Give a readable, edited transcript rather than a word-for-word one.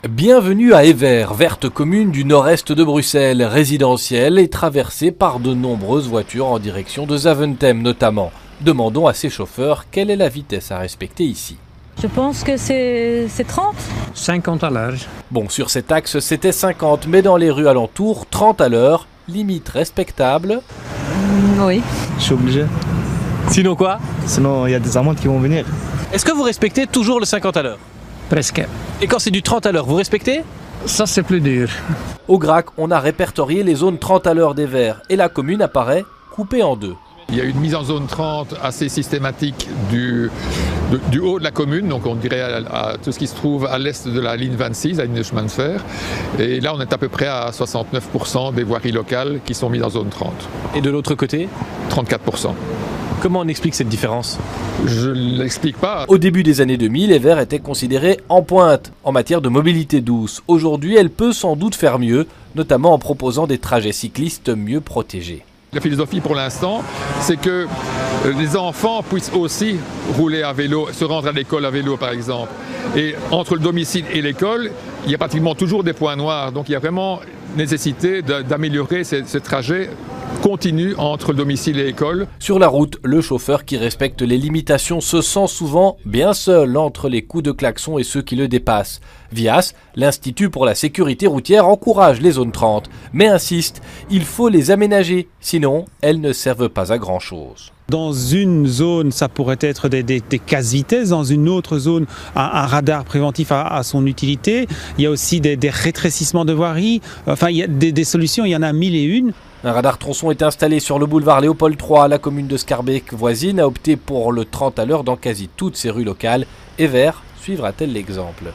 Bienvenue à Evere, verte commune du nord-est de Bruxelles, résidentielle et traversée par de nombreuses voitures en direction de Zaventem notamment. Demandons à ses chauffeurs quelle est la vitesse à respecter ici. Je pense que c'est 30. 50 à l'heure. Bon, sur cet axe c'était 50, mais dans les rues alentours, 30 à l'heure, limite respectable. Oui. Je suis obligé. Sinon quoi? Sinon, il y a des amendes qui vont venir. Est-ce que vous respectez toujours le 50 à l'heure? Presque. Et quand c'est du 30 à l'heure, vous respectez? Ça, c'est plus dur. Au GRAC, on a répertorié les zones 30 à l'heure d'Evere et la commune apparaît coupée en deux. Il y a une mise en zone 30 assez systématique du haut de la commune, donc on dirait à tout ce qui se trouve à l'est de la ligne 26, la ligne de chemin de fer. Et là, on est à peu près à 69% des voiries locales qui sont mises en zone 30. Et de l'autre côté? 34%. Comment on explique cette différence? Je ne l'explique pas. Au début des années 2000, Evere était considérée en pointe en matière de mobilité douce. Aujourd'hui, elle peut sans doute faire mieux, notamment en proposant des trajets cyclistes mieux protégés. La philosophie pour l'instant, c'est que les enfants puissent aussi rouler à vélo, se rendre à l'école à vélo par exemple. Et entre le domicile et l'école, il y a pratiquement toujours des points noirs. Donc il y a vraiment nécessité d'améliorer ce trajet continu entre le domicile et l'école. Sur la route, le chauffeur qui respecte les limitations se sent souvent bien seul entre les coups de klaxon et ceux qui le dépassent. VIAS, l'Institut pour la sécurité routière, encourage les zones 30, mais insiste, il faut les aménager, sinon elles ne servent pas à grand-chose. Dans une zone, ça pourrait être des casse-vitesses. Dans une autre zone, un radar préventif a son utilité. Il y a aussi des rétrécissements de voirie. Enfin, il y a des solutions, il y en a mille et une. Un radar tronçon est installé sur le boulevard Léopold III. La commune de Schaerbeek voisine a opté pour le 30 à l'heure dans quasi toutes ses rues locales. Evere suivra-t-elle l'exemple?